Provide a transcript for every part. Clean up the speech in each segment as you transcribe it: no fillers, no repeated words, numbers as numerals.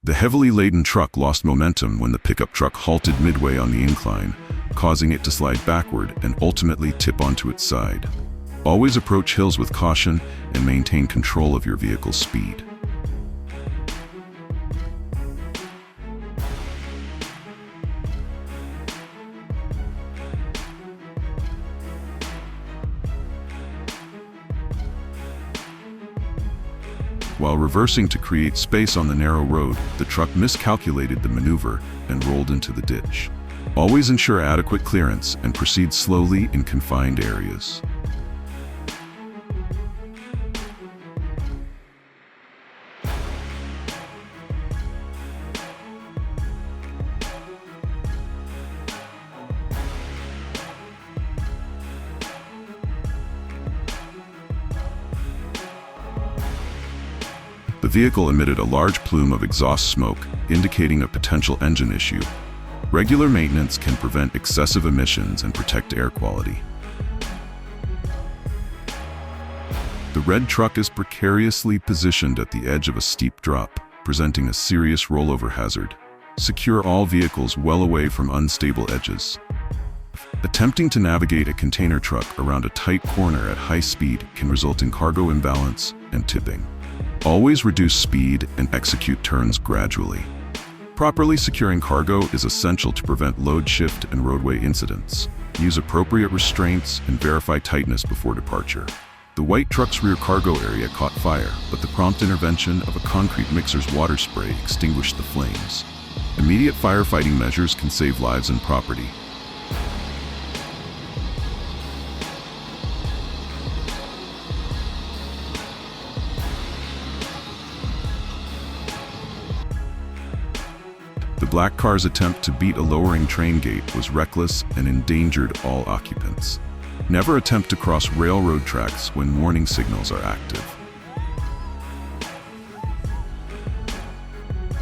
The heavily laden truck lost momentum when the pickup truck halted midway on the incline, causing it to slide backward and ultimately tip onto its side. Always approach hills with caution and maintain control of your vehicle's speed. While reversing to create space on the narrow road, the truck miscalculated the maneuver and rolled into the ditch. Always ensure adequate clearance and proceed slowly in confined areas. The vehicle emitted a large plume of exhaust smoke, indicating a potential engine issue. Regular maintenance can prevent excessive emissions and protect air quality. The red truck is precariously positioned at the edge of a steep drop, presenting a serious rollover hazard. Secure all vehicles well away from unstable edges. Attempting to navigate a container truck around a tight corner at high speed can result in cargo imbalance and tipping. Always reduce speed and execute turns gradually. Properly securing cargo is essential to prevent load shift and roadway incidents. Use appropriate restraints and verify tightness before departure. The white truck's rear cargo area caught fire, but the prompt intervention of a concrete mixer's water spray extinguished the flames. Immediate firefighting measures can save lives and property. The black car's attempt to beat a lowering train gate was reckless and endangered all occupants. Never attempt to cross railroad tracks when warning signals are active.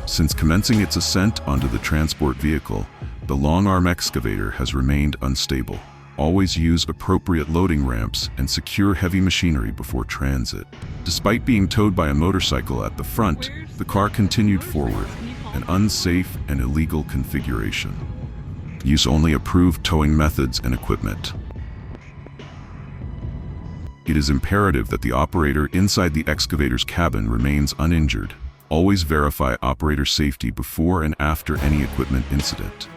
Since commencing its ascent onto the transport vehicle, the long arm excavator has remained unstable. Always use appropriate loading ramps and secure heavy machinery before transit. Despite being towed by a motorcycle at the front, the car continued forward, an unsafe and illegal configuration. Use only approved towing methods and equipment. It is imperative that the operator inside the excavator's cabin remains uninjured. Always verify operator safety before and after any equipment incident.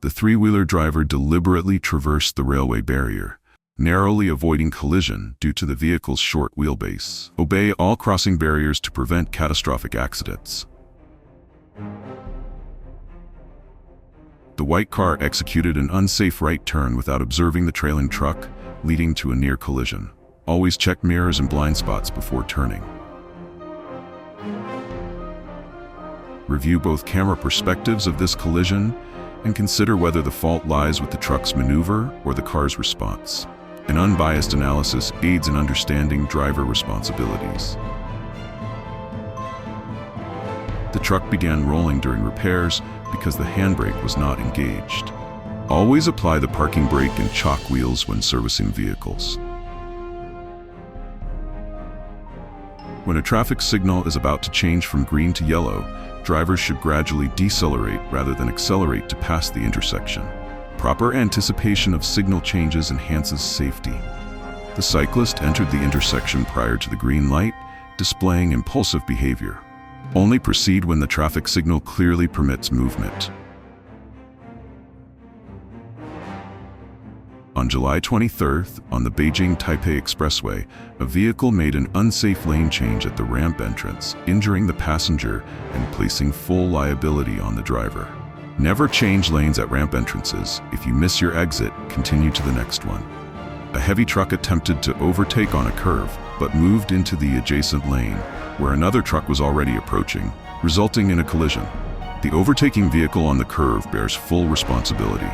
The three-wheeler driver deliberately traversed the railway barrier, narrowly avoiding collision due to the vehicle's short wheelbase. Obey all crossing barriers to prevent catastrophic accidents. The white car executed an unsafe right turn without observing the trailing truck, leading to a near collision. Always check mirrors and blind spots before turning. Review both camera perspectives of this collision and consider whether the fault lies with the truck's maneuver or the car's response. An unbiased analysis aids in understanding driver responsibilities. The truck began rolling during repairs because the handbrake was not engaged. Always apply the parking brake and chock wheels when servicing vehicles. When a traffic signal is about to change from green to yellow, drivers should gradually decelerate rather than accelerate to pass the intersection. Proper anticipation of signal changes enhances safety. The cyclist entered the intersection prior to the green light, displaying impulsive behavior. Only proceed when the traffic signal clearly permits movement. On July 23rd, on the Beijing-Taipei Expressway, a vehicle made an unsafe lane change at the ramp entrance, injuring the passenger and placing full liability on the driver. Never change lanes at ramp entrances. If you miss your exit, continue to the next one. A heavy truck attempted to overtake on a curve, but moved into the adjacent lane, where another truck was already approaching, resulting in a collision. The overtaking vehicle on the curve bears full responsibility.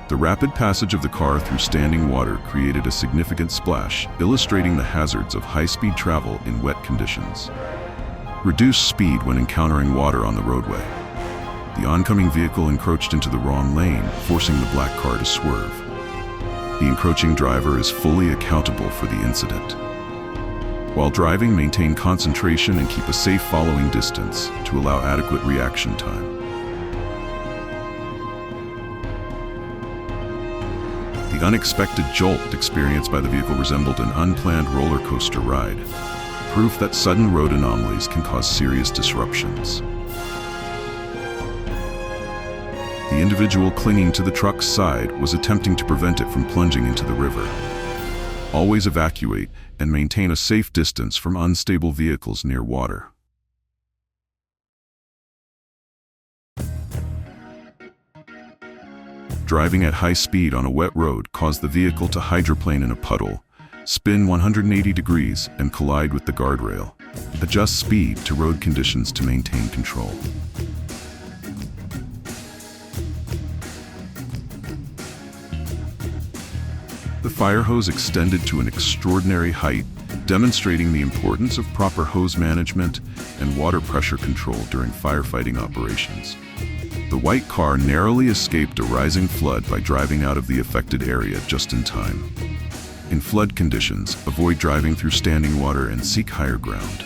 The rapid passage of the car through standing water created a significant splash, illustrating the hazards of high-speed travel in wet conditions. Reduce speed when encountering water on the roadway. The oncoming vehicle encroached into the wrong lane, forcing the black car to swerve. The encroaching driver is fully accountable for the incident. While driving, maintain concentration and keep a safe following distance to allow adequate reaction time. The unexpected jolt experienced by the vehicle resembled an unplanned roller coaster ride, proof that sudden road anomalies can cause serious disruptions. The individual clinging to the truck's side was attempting to prevent it from plunging into the river. Always evacuate and maintain a safe distance from unstable vehicles near water. Driving at high speed on a wet road caused the vehicle to hydroplane in a puddle, spin 180 degrees, and collide with the guardrail. Adjust speed to road conditions to maintain control. The fire hose extended to an extraordinary height, demonstrating the importance of proper hose management and water pressure control during firefighting operations. The white car narrowly escaped a rising flood by driving out of the affected area just in time. In flood conditions, avoid driving through standing water and seek higher ground.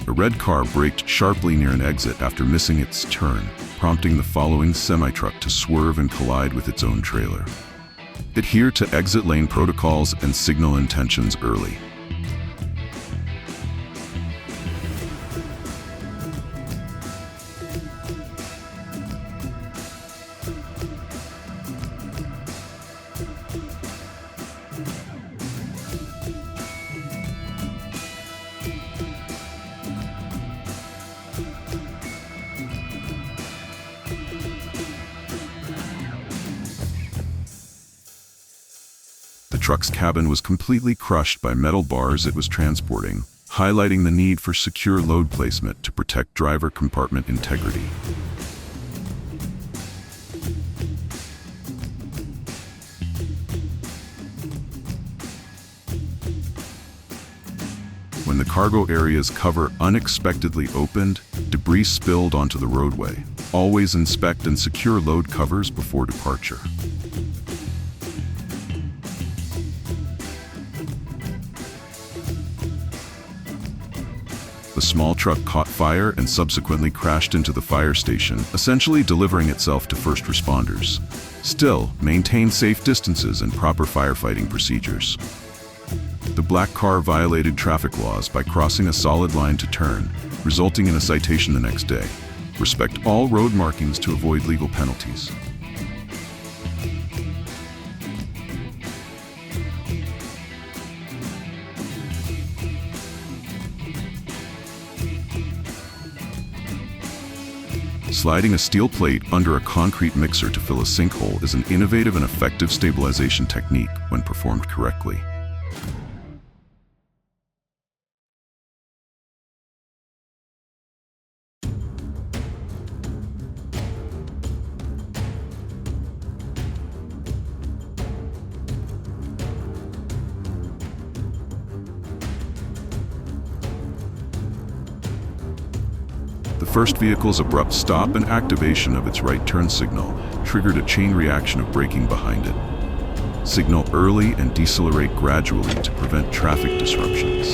A red car braked sharply near an exit after missing its turn, prompting the following semi-truck to swerve and collide with its own trailer. Adhere to exit lane protocols and signal intentions early. The truck's cabin was completely crushed by metal bars it was transporting, highlighting the need for secure load placement to protect driver compartment integrity. When the cargo area's cover unexpectedly opened, debris spilled onto the roadway. Always inspect and secure load covers before departure. The small truck caught fire and subsequently crashed into the fire station, essentially delivering itself to first responders. Still, maintain safe distances and proper firefighting procedures. The black car violated traffic laws by crossing a solid line to turn, resulting in a citation the next day. Respect all road markings to avoid legal penalties. Sliding a steel plate under a concrete mixer to fill a sinkhole is an innovative and effective stabilization technique when performed correctly. The first vehicle's abrupt stop and activation of its right turn signal triggered a chain reaction of braking behind it. Signal early and decelerate gradually to prevent traffic disruptions.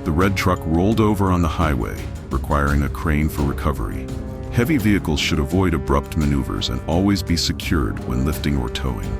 The red truck rolled over on the highway, requiring a crane for recovery. Heavy vehicles should avoid abrupt maneuvers and always be secured when lifting or towing.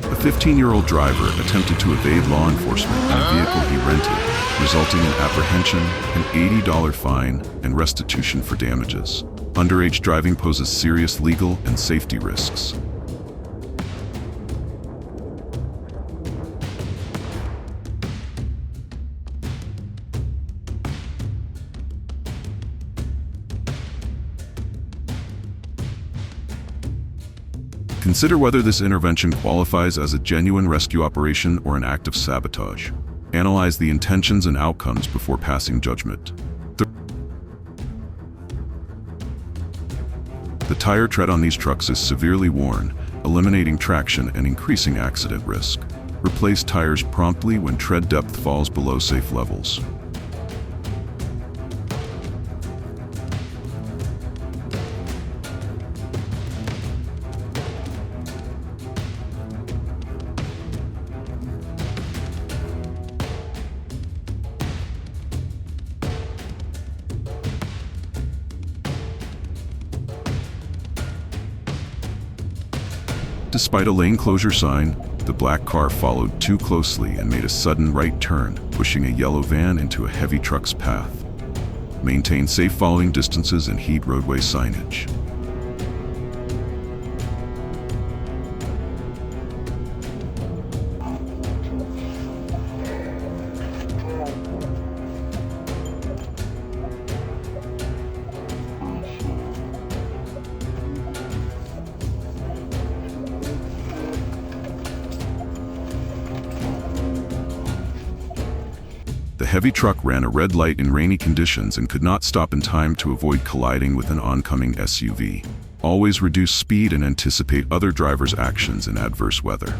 A 15-year-old driver attempted to evade law enforcement in a vehicle he rented, resulting in apprehension, an $80 fine, and restitution for damages. Underage driving poses serious legal and safety risks. Consider whether this intervention qualifies as a genuine rescue operation or an act of sabotage. Analyze the intentions and outcomes before passing judgment. The tire tread on these trucks is severely worn, eliminating traction and increasing accident risk. Replace tires promptly when tread depth falls below safe levels. Despite a lane closure sign, the black car followed too closely and made a sudden right turn, pushing a yellow van into a heavy truck's path. Maintain safe following distances and heed roadway signage. The heavy truck ran a red light in rainy conditions and could not stop in time to avoid colliding with an oncoming SUV. Always reduce speed and anticipate other drivers' actions in adverse weather.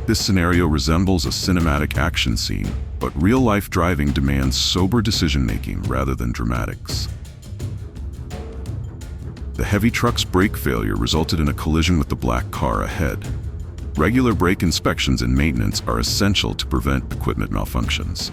This scenario resembles a cinematic action scene, but real-life driving demands sober decision-making rather than dramatics. The heavy truck's brake failure resulted in a collision with the black car ahead. Regular brake inspections and maintenance are essential to prevent equipment malfunctions.